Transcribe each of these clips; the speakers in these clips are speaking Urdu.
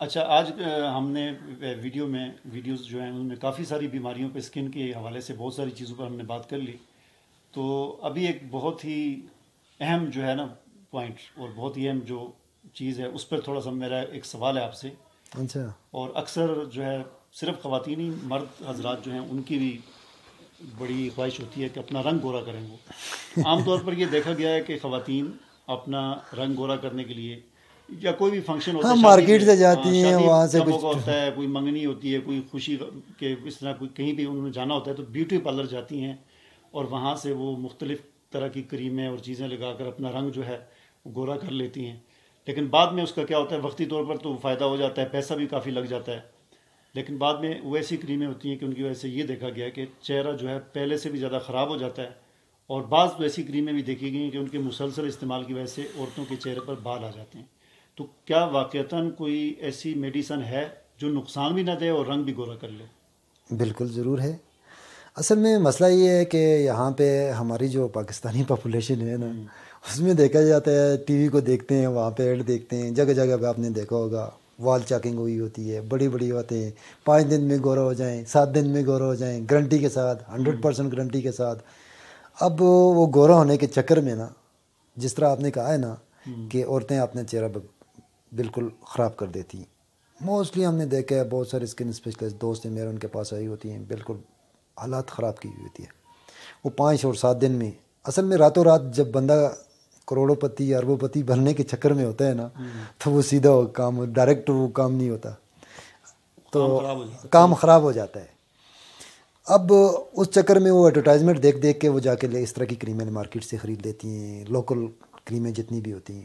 اچھا، آج ہم نے ویڈیوز جو ہیں ان میں کافی ساری بیماریوں پہ، اسکن کے حوالے سے بہت ساری چیزوں پر ہم نے بات کر لی. تو ابھی ایک بہت ہی اہم جو ہے نا پوائنٹ، اور بہت ہی اہم جو چیز ہے، اس پر تھوڑا سا میرا ایک سوال ہے آپ سے. اچھا. اور اکثر جو ہے صرف خواتین ہی، مرد حضرات جو ہیں ان کی بھی بڑی خواہش ہوتی ہے کہ اپنا رنگ گورا کریں. وہ عام طور پر یہ دیکھا گیا ہے کہ خواتین اپنا رنگ گورا کرنے کے لیے، یا کوئی بھی فنکشن ہوتا ہاں ہے شادی مارکیٹ میں، سے جاتی ہیں شادی وہاں سے کا موقع کچھ. ہوتا ہے، کوئی منگنی ہوتی ہے، کوئی خوشی کے اس طرح کوئی کہیں بھی انہوں نے جانا ہوتا ہے، تو بیوٹی پارلر جاتی ہیں اور وہاں سے وہ مختلف طرح کی کریمیں اور چیزیں لگا کر اپنا رنگ جو ہے وہ گورا کر لیتی ہیں. لیکن بعد میں اس کا کیا ہوتا ہے، وقتی طور پر تو فائدہ ہو جاتا ہے، پیسہ بھی کافی لگ جاتا ہے، لیکن بعد میں وہ ایسی کریمیں ہوتی ہیں کہ ان کی وجہ سے یہ دیکھا گیا ہے کہ چہرہ جو ہے پہلے سے بھی زیادہ خراب ہو جاتا ہے. اور بعض تو ایسی کریمیں بھی دیکھی گئی ہیں کہ ان کے مسلسل استعمال کی وجہ سے عورتوں کے چہرے پر بال آ جاتے ہیں. تو کیا واقعتاً کوئی ایسی میڈیسن ہے جو نقصان بھی نہ دے اور رنگ بھی گورا کر لے؟ بالکل ضرور ہے. اصل میں مسئلہ یہ ہے کہ یہاں پہ ہماری جو پاکستانی پاپولیشن ہے نا، ہوں. اس میں دیکھا جاتا ہے ٹی وی کو دیکھتے ہیں، وہاں پہ ایڈ دیکھتے ہیں، جگہ جگہ پہ آپ نے دیکھا ہوگا وال چاکنگ ہوئی ہوتی ہے، بڑی بڑی باتیں، 5 دن میں گورا ہو جائیں، 7 دن میں گورا ہو جائیں، گارنٹی کے ساتھ، 100% گارنٹی کے ساتھ. اب وہ گورا ہونے کے چکر میں نا، جس طرح آپ نے کہا ہے نا ہوں. کہ عورتیں اپنے چہرہ بالکل خراب کر دیتی ہیں. موسٹلی ہم نے دیکھا ہے بہت سارے اسکن اسپیشلسٹ دوست ہیں میرے، ان کے پاس آئی ہوتی ہیں، بالکل حالات خراب کی ہوئی ہوتی ہے. وہ 5 اور 7 دن میں، اصل میں راتوں رات جب بندہ کروڑوں پتی اربوں پتی بننے کے چکر میں ہوتا ہے نا، ہوں. تو وہ سیدھا کام ڈائریکٹ وہ کام نہیں ہوتا، تو کام خراب ہو جاتا ہے، کام صحیح. خراب ہو جاتا ہے. اب اس چکر میں وہ ایڈورٹائزمنٹ دیکھ دیکھ کے وہ جا کے اس طرح کی کریمیں مارکیٹ سے خرید لیتی ہیں، لوکل کریمیں جتنی بھی ہوتی ہیں.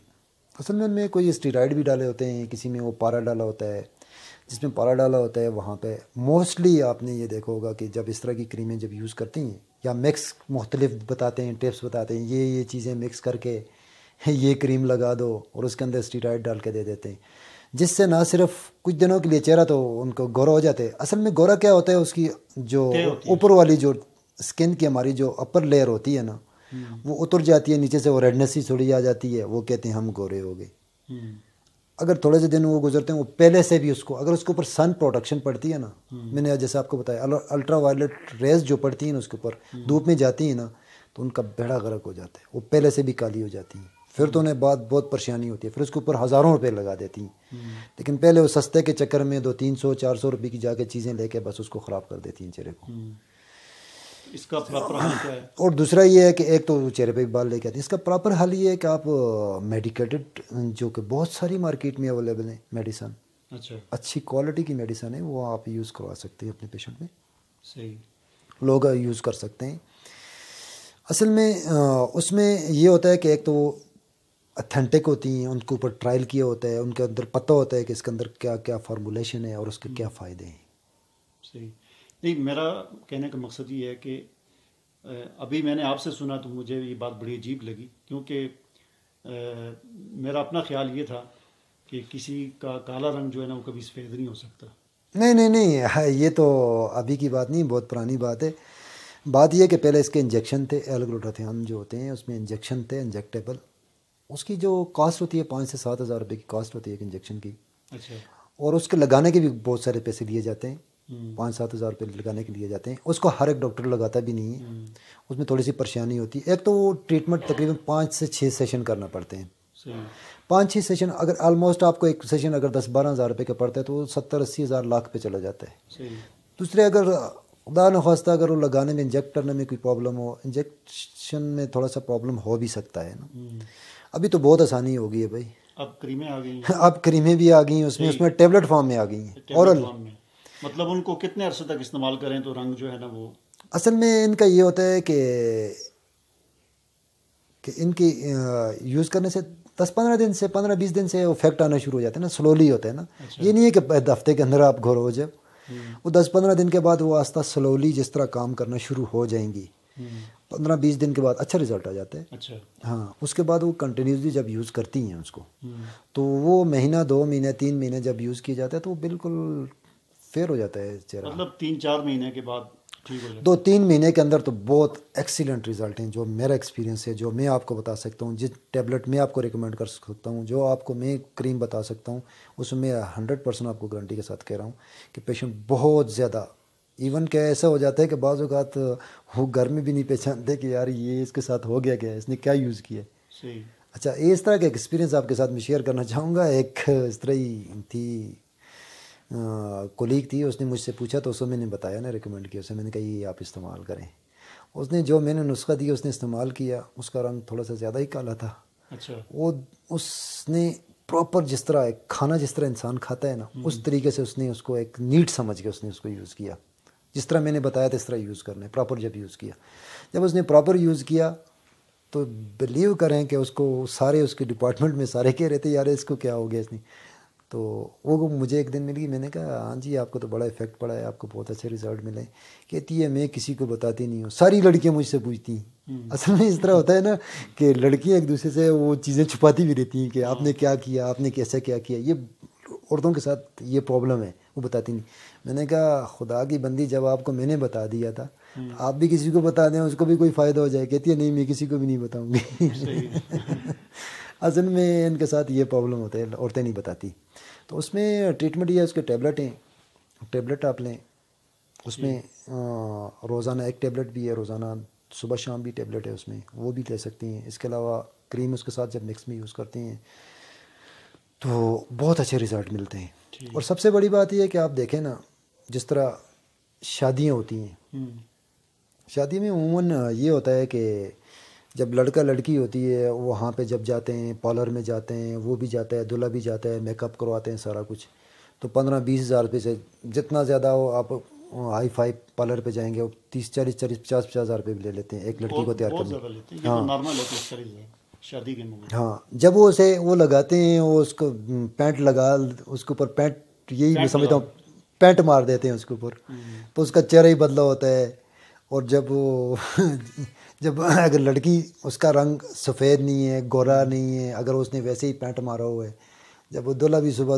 اصل میں ان میں کوئی اسٹیرائڈ بھی ڈالے ہوتے ہیں، کسی میں وہ پارا ڈالا ہوتا ہے. جس میں پارا ڈالا ہوتا ہے وہاں پہ موسٹلی آپ نے یہ دیکھا ہوگا کہ جب اس طرح کی کریمیں جب یوز کرتی ہیں، یا مکس مختلف بتاتے ہیں، ٹپس بتاتے ہیں، یہ چیزیں مکس کر کے یہ کریم لگا دو، اور اس کے اندر اسٹیرائڈ ڈال کے دے دیتے ہیں، جس سے نہ صرف کچھ دنوں کے لیے چہرہ تو ان کو گورا ہو جاتے ہیں. اصل میں گورا کیا ہوتا ہے، اس کی جو طے ہوتی ہے اس اوپر کی. والی جو اسکن کی ہماری جو اپر لیئر ہوتی ہے نا، ہوں. وہ اتر جاتی ہے، نیچے سے وہ ریڈنس ہی تھوڑی آ جاتی ہے، وہ کہتے ہیں ہم گورے ہو گئے. ہوں. اگر تھوڑے سے دن وہ گزرتے ہیں، وہ پہلے سے بھی اس کو، اگر اس کے اوپر سن پروٹیکشن پڑتی ہے نا، ہوں. میں نے جیسے آپ کو بتایا الٹرا وائلٹ ریز جو پڑتی ہیں نا اس کے اوپر، ہوں. دھوپ میں جاتی ہیں نا، تو ان کا بیڑا غرق ہو جاتا ہے، وہ پہلے سے بھی کالی ہو جاتی ہیں. پھر تو انہیں بہت پریشانی ہوتی ہے، پھر اس کے اوپر ہزاروں روپے لگا دیتی ہیں. ہوں. لیکن پہلے وہ سستے کے چکر میں 200 300 400 روپے کی جا کے چیزیں لے کے بس اس کو خراب کر دیتی ہیں چہرے کو. ہوں. تو اس کا پراپر حل کیا ہے؟ اور دوسرا یہ ہے کہ ایک تو چہرے پہ بال لے کے آتے ہیں، اس کا پراپر حل یہ ہے کہ آپ میڈیکیٹڈ، جو کہ بہت ساری مارکیٹ میں اویلیبل ہیں میڈیسن، اچھا. اچھی کوالٹی کی میڈیسن ہے، وہ آپ یوز کروا سکتے ہیں اپنے پیشنٹ میں، صحیح. لوگ یوز کر سکتے ہیں. اصل میں اس میں یہ ہوتا ہے کہ ایک تو وہ اتھینٹک ہوتی ہیں، ان کے اوپر ٹرائل کیا ہوتا ہے، ان کے اندر پتہ ہوتا ہے کہ اس کے اندر کیا کیا فارمولیشن ہے اور اس کے کیا فائدے ہیں. صحیح. نہیں، میرا کہنے کا مقصد یہ ہے کہ ابھی میں نے آپ سے سنا تو مجھے یہ بات بڑی عجیب لگی، کیونکہ میرا اپنا خیال یہ تھا کہ کسی کا کالا رنگ جو ہے نا وہ کبھی سفید نہیں ہو سکتا. نہیں نہیں نہیں، یہ تو ابھی کی بات نہیں، بہت پرانی بات ہے. بات یہ ہے کہ پہلے اس کے انجیکشن تھے، ایلگلوٹاثیون جو ہوتے ہیں، اس میں انجیکشن تھے، انجیکٹیبل. اس کی جو کاسٹ ہوتی ہے 5 سے 7 ہزار روپے کی کاسٹ ہوتی ہے ایک انجیکشن کی. اچھا. اور اس کے لگانے کے بھی بہت سارے پیسے لیے جاتے ہیں، ہوں. 5 7 ہزار روپے لگانے کے لیے جاتے ہیں. اس کو ہر ایک ڈاکٹر لگاتا بھی نہیں ہے، ہوں. اس میں تھوڑی سی پریشانی ہوتی ہے. ایک تو وہ ٹریٹمنٹ تقریباً 5 سے 6 سیشن کرنا پڑتے ہیں. صحیح. 5 6 سیشن اگر آلموسٹ آپ کو ایک سیشن اگر 10 12 ہزار روپے کا پڑتا ہے تو وہ 70 80 ہزار لاکھ پہ چلا جاتا ہے. صحیح. دوسرے اگر خدا نخواستہ اگر وہ لگانے میں، انجیکٹ کرنے میں کوئی پرابلم ہو، انجیکشن میں تھوڑا سا پرابلم ہو بھی سکتا ہے نا. ہوں. ابھی تو بہت آسانی ہو گئی ہے بھائی، اب کریمیں آ گئی ہیں. اب کریمیں بھی آ گئی ہیں، اس میں صحیح. ٹیبلٹ فارم میں آ گئی ہیں، ٹیبلٹ اورل. فارم میں. مطلب ان کو کتنے عرصے تک استعمال کریں تو رنگ جو ہے نا وہ؟ اصل میں ان کا یہ ہوتا ہے کہ ان کی یوز کرنے سے 10 15 دن سے 15 20 دن سے افیکٹ آنا شروع ہو جاتا ہے نا، سلولی ہوتا ہے نا. اچھا. یہ نہیں ہے کہ ہفتے کے اندر آپ گھر ہو جائے، ہوں. وہ 10 15 دن کے بعد وہ آہستہ سلولی جس طرح کام کرنا شروع ہو جائیں گی. ہوں. 15 20 دن کے بعد اچھا رزلٹ آ جاتا ہے. اچھا. ہاں، اس کے بعد وہ کنٹینیوسلی جب یوز کرتی ہیں اس کو، ہوں. تو وہ مہینہ 2 مہینے 3 مہینے جب یوز کیا جاتا ہے تو وہ بالکل فیئر ہو جاتا ہے چہرہ. مطلب 3 4 مہینے کے بعد ٹھیک ہو جاتا 2-3 مہینے کے اندر تو بہت ایکسیلنٹ رزلٹ ہیں جو میرا ایکسپیرینس ہے، جو میں آپ کو بتا سکتا ہوں، جس ٹیبلٹ میں آپ کو ریکمینڈ کر سکتا ہوں، جو آپ کو میں کریم بتا سکتا ہوں، اس میں 100% آپ کو گارنٹی کے ساتھ کہہ رہا ہوں کہ پیشنٹ بہت زیادہ، ایون کہ ایسا ہو جاتا ہے کہ بعض اوقات وہ گھر میں بھی نہیں پہچانتے کہ یار یہ اس کے ساتھ ہو گیا کیا ہے، اس نے کیا یوز کیا ہے. صحیح. اچھا، اس طرح کا ایکسپیرینس آپ کے ساتھ میں شیئر کرنا چاہوں گا. ایک اس طرح ہی تھی، کولیگ تھی، اس نے مجھ سے پوچھا تو اس کو میں نے بتایا نا، ریکمینڈ کیا اسے، میں نے کہا یہ آپ استعمال کریں. اس نے جو میں نے نسخہ دیا اس نے استعمال کیا، اس کا رنگ تھوڑا سا زیادہ ہی کالا تھا. اچھا. وہ اس نے پراپر جس طرح ایک کھانا جس طرح انسان کھاتا ہے نا، اس طریقے سے اس نے اس کو ایک نیٹ سمجھ کے اس نے اس کو یوز کیا. جس طرح میں نے بتایا تھا اس طرح یوز کرنا ہے، پراپر جب یوز کیا. جب اس نے پراپر یوز کیا تو بلیو کریں کہ اس کو سارے اس کے ڈپارٹمنٹ میں سارے کہہ رہے تھے یار اس کو کیا ہو گیا اس نے. تو وہ مجھے ایک دن ملی، میں نے کہا ہاں جی آپ کو تو بڑا افیکٹ پڑا ہے، آپ کو بہت اچھے رزلٹ ملے. کہتی ہے میں کسی کو بتاتی نہیں ہوں، ساری لڑکیاں مجھ سے پوچھتی ہیں. اصل میں اس طرح ہوتا ہے نا کہ لڑکیاں ایک دوسرے سے وہ چیزیں چھپاتی بھی رہتی ہیں کہ آپ نے کیا کیا، آپ نے کیسے کیا کیا. یہ عورتوں کے ساتھ یہ پرابلم ہے، وہ بتاتی نہیں. میں نے کہا خدا کی بندی، جب آپ کو میں نے بتا دیا تھا، آپ بھی کسی کو بتا دیں اس کو بھی کوئی فائدہ ہو جائے. کہتی ہے نہیں میں کسی کو بھی نہیں بتاؤں گی. اصل میں ان کے ساتھ یہ پرابلم ہوتا ہے، عورتیں نہیں بتاتی. تو اس میں ٹریٹمنٹ یہ ہے، اس کے ٹیبلٹ ہیں، ٹیبلٹ آپ لیں. اس میں روزانہ ایک ٹیبلٹ بھی ہے، روزانہ صبح شام بھی ٹیبلٹ ہے اس میں، وہ بھی لے سکتی ہیں. اس کے علاوہ کریم اس کے ساتھ جب مکس میں یوز کرتے ہیں تو بہت اچھے رزلٹ ملتے ہیں. اور سب سے بڑی بات یہ ہے کہ آپ دیکھیں نا، جس طرح شادیاں ہوتی ہیں، شادی میں عموماً یہ ہوتا ہے کہ جب لڑکا لڑکی ہوتی ہے وہاں پہ جب جاتے ہیں، پارلر میں جاتے ہیں، وہ بھی جاتا ہے، دلہا بھی جاتا ہے، میک اپ کرواتے ہیں سارا کچھ. تو 15-20 ہزار روپے سے جتنا زیادہ ہو آپ ہائی فائی پارلر پہ جائیں گے، وہ 30-40-50 ہزار روپے بھی لے لیتے ہیں ایک لڑکی کو تیار بہت کرنے. زیادہ لیتے ہیں، یہ تو نارمل ہے 30-40 شادی کے موقع. ہاں، جب وہ اسے وہ لگاتے ہیں، وہ اس کو پینٹ لگا، اس کے اوپر پینٹ، یہی میں سمجھتا ہوں پینٹ مار دیتے ہیں اس کے اوپر، تو اس کا چہرہ ہی بدلا ہوتا ہے. اور جب وہ جب اگر لڑکی اس کا رنگ سفید نہیں ہے، گورا نہیں ہے، اگر اس نے ویسے ہی پینٹ مارا ہوا ہے، جب وہ دلہا بھی صبح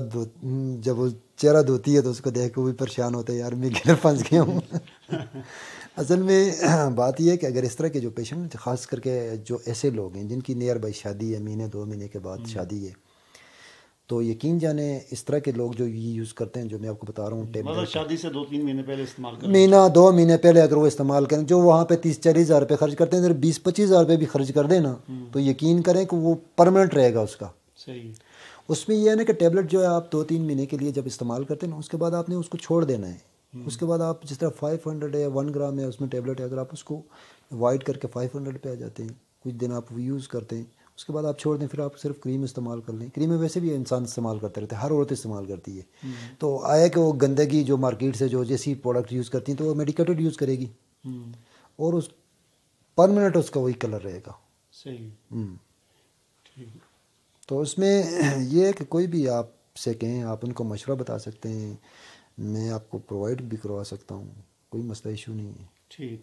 جب وہ چہرہ دھوتی ہے تو اس کو دیکھ کے وہ بھی پریشان ہوتا ہے یار میں گھر پھنس گیا ہوں. اصل میں بات یہ ہے کہ اگر اس طرح کے جو پیشنٹ، خاص کر کے جو ایسے لوگ ہیں جن کی نیئر بائی شادی ہے، مہینے 2 مہینے کے بعد شادی ہے، تو یقین جانیں اس طرح کے لوگ جو یہ یوز کرتے ہیں جو میں آپ کو بتا رہا ہوں، مطلب شادی سے 2-3 مہینے پہلے استعمال کریں، مہینہ 2 مہینے پہلے اگر وہ استعمال کریں، جو وہاں پہ 30-40 ہزار روپے خرچ کرتے ہیں، اگر 20-25 ہزار روپے بھی خرچ کر دیں نا تو یقین کریں کہ وہ پرماننٹ رہے گا اس کا. صحیح. اس میں یہ ہے نا کہ ٹیبلٹ جو ہے آپ 2-3 مہینے کے لیے جب استعمال کرتے ہیں نا، اس کے بعد آپ نے اس کو چھوڑ دینا ہے. اس کے بعد آپ جس طرح 500 ہے، 1 گرام ہے اس میں ٹیبلٹ ہے، اگر آپ اس کو وائٹ کر کے 500 پہ آ جاتے ہیں، کچھ دن آپ یوز کرتے ہیں، اس کے بعد آپ چھوڑ دیں، پھر آپ صرف کریم استعمال کر لیں. کریم ویسے بھی انسان استعمال کرتے رہتے ہیں، ہر عورت استعمال کرتی ہے. تو آیا کہ وہ گندگی جو مارکیٹ سے جو جیسی پروڈکٹ یوز کرتی ہیں تو وہ میڈیکیٹڈ یوز کرے گی، اور اس پرماننٹ اس کا وہی کلر رہے گا. صحیح. تو اس میں یہ ہے کہ کوئی بھی آپ سے کہیں، آپ ان کو مشورہ بتا سکتے ہیں، میں آپ کو پرووائڈ بھی کروا سکتا ہوں، کوئی مسئلہ ایشو نہیں ہے. ٹھیک.